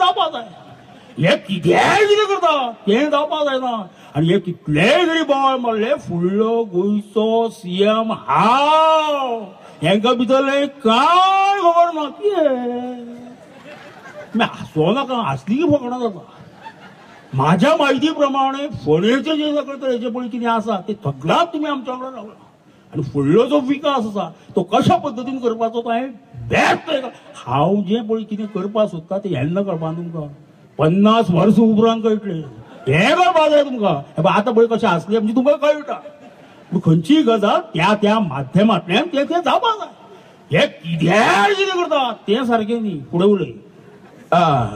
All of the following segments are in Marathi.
जावपा जाय हे कितेंय कितें करता तें जावपा जायना आनी हे कितलेय जरी बोवाळ मारले फुडलो गोंयचो सीएम हांव हेंका भितरले कांय खबर ना कितें हसो नाका हसली की फकाणां जाता माझ्या माहिती प्रमाणे फोणेचे जे सगळे तरेचे पळय कितें आसा ते सगळ्यात तुमी आमच्या वांगडा रावला आनी फुडलो जो विकास आसा तो कशा पद्दतीन करपाचो तो हांवें बेस्ट हांव जें पळय कितें करपाक सोदता तें हेन्ना कळपा तुमकां 50 वर्स उपरांत कळटलें हें कळपा जाय तुमकां आतां पळय कशें आसलें म्हणजे तुमकां कळटा पूण खंयचीय गजाल त्या त्या माध्यमांतल्यान तें तें जावपा जाय हे कितेंय कितें करता तें सारकें न्ही फुडें उलय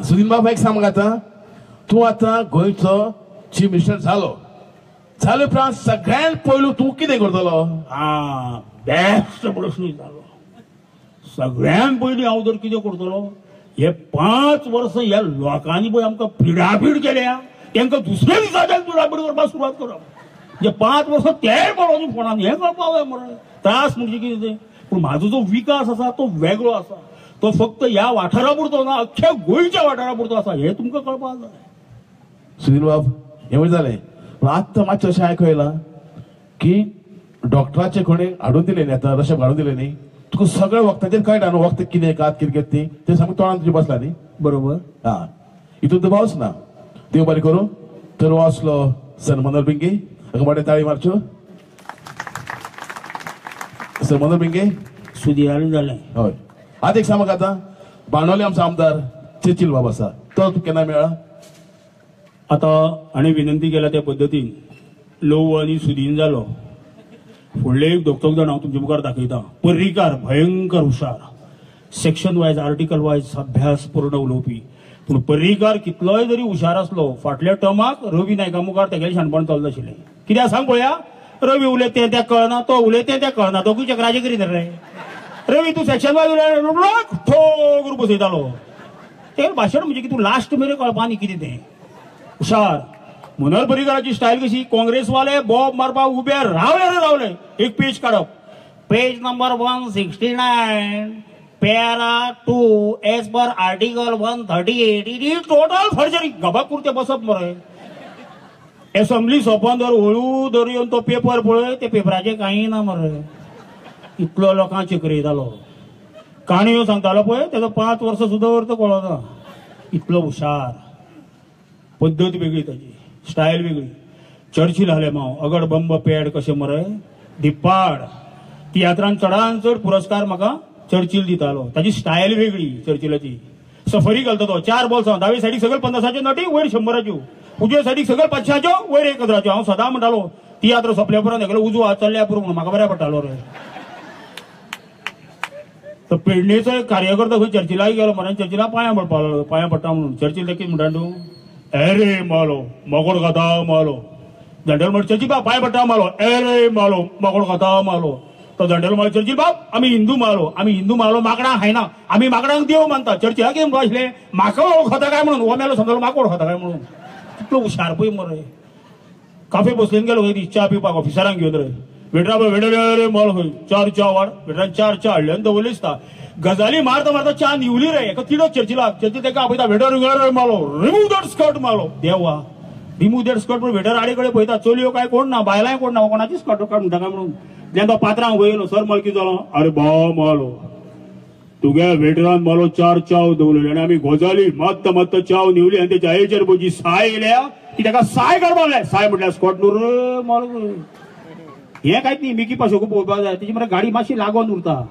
सुनील बाबा एक सांग आतां तूं आतां गोंयचो चीफ मिनिस्टर जाले उपरांत सगळ्यात पयलू तूं कितें करतलो बेस्ट प्रश्न विचारलो सगळ्यात पयलीं हांव जर कितें करतलो हे 5 वर्सां ह्या लोकांनी पळय आमकां पिडापीड केल्या तांकां दुसऱ्या दिसाच्यान पिडापीड करपाक सुरवात करप म्हणजे 5 वर्सां तेय पळोवची फोनान हें कळपाक जाय मरे त्रास म्हणजे कितें तें पूण म्हाजो जो विकास आसा तो वेगळो आसा तो फक्त ह्या वाठारा पुरतो ना अख्ख्या गोंयच्या वाठारा पुरतो आसा हें तुमकां कळपाक जाय सुनील बाब हे म्हणजे जालें पूण आत्तां मातशें अशें आयको येयलां की डॉक्टराचे कोणी हाडून दिले न्ही आतां रशें हाडून दिले न्ही तुका सगळ्या वखदाचेर कळटा न्हू वखद कितें कात कितें ती तें सामकें तोंडान तुजें बसलां न्ही बरोबर हितून तो पावस ना देव बरें करूं तर हो आसलो सर मनोहर भिंगे हाका मोठे ताळी मारच्यो सर मनोहर भिंगे सुदियाळी जालें हय आतां एक सांग म्हाका आतां बाणोले आमचो आमदार चर्चिल बाब आसा तो तुका केन्ना मेळ्ळा आता हांणी विनंती केल्या त्या पद्दतीन लव आनी सुदीन जालो फुडले एक दोग जाण हांव तुमचे मुखार दाखयता पर्रीकार भयंकर हुशार सेक्शन वायज आर्टिकल वायज अभ्यास पूर्ण उलोवपी पूण पर्रीकार कितलोय जरी हुशार आसलो फाटल्या टर्माक रवी नायका मुखार तेगेलें शाणपण चलत आशिल्लें कित्याक सांग पळया रवी उलयता तें कळना तो उलयता तें कळना दोगूय चक्राचे करीत रे रवी तूं सेक्शन वायज उलय ठो करून बसयतालो तें भाशण म्हणजे की तूं लास्ट मेरेन कळपा न्ही कितें तें हुशार मनोहर पर्रीकाराची स्टायल कशी काँग्रेसवाले बॉब मारपाक उबे रावले एक पेज काडप page number 169 para 2 as per article 138 total forgery गबा कुर्ते बसप मरे असेंब्ली सोंपोन जर हळू धर येवन तो पेपर पळय ते पेपराचेर कांय ना मरे इतलो लोकांक चक्रेतालो काणयो सांगतालो पळय तेजो 5 वर्सां सुद्दां अर्थ कळना इतलो हुशार पद्दत वेगळी ताची स्टायल वेगळी चर्चिल आले माव अगड बंब पॅड कशें मरे दिपाड तियात्रान चडान चड पुरस्कार म्हाका चर्चिल दितालो ताची स्टायल वेगळी चर्चिलाची सफरी घालता तो 4 बॉल्स दावे सायडीक सकयल 50च्यो नोटी वयर 100च्यो उजवे सायडीक सकयल 500च्यो वयर 1000च्यो हांव सदां म्हणटालो तियात्र सोंपल्या उपरांत हेगलो उजवो हात चल्ल्या पुरो म्हणून म्हाका बऱ्या पडटालो रे तर पेडणेचो एक कार्यकर्ता खंय चर्चिलाक गेलो मरे चर्चिला पांयां पडपाक लागलो पांयां पडटा म्हणून चर्चिल कितें म्हणटा तूं अरे मालो मगोड खाता मालो जनरल म्हणटा चर्चिल बाब पांय पडटा मालो अरे मालो मगोड खाता मालो तो जनरल म्हणटा चर्चिल बाब आमी हिंदू मालो माकडांक खायना आमी माकडांक देव मानता चर्चिला कितें म्हणटा आसलें म्हाका खाता काय म्हणून हो मेलो समजलो माकोड खाता काय म्हणून कितलो हुशार पळय मरे काफे बसलेन गेलो खंय च्या पिवपाक ऑफिसरांक घेवन रे वेटर अरे मालो खंय 4 च्या वाड वेटरान 4 च्या हाडले आनी दवरले दिसता गजाली मारता मारता च्या निवली रे एका तिडो चर्चिला चर्चिल ताका आपयता वेटर मालो रिमूव दॅट स्कर्ट मालो देवा रिमूव दॅट स्कर्ट पूण वेटर आडे कडेन पळयता चलयो काय कोण ना बायलांय कोण ना कोणाची स्कर्ट काडून ताका म्हणून जेन्ना तो पात्रांक वयलो सर मळकी जालो अरे बा मालो तुगे वेटरान मालो 4 चाव दवरले आनी आमी गजाली मात्त चाव निवली आनी तेच्या आयेचेर पळय साय येयल्या की ताका साय काडपाक जाय साय म्हटल्यार स्कर्ट न्हू रे मालो हें कांयच न्ही मिकी पाशोक पळोवपाक जाय तेची मरे गाडी मातशी लागोन उरता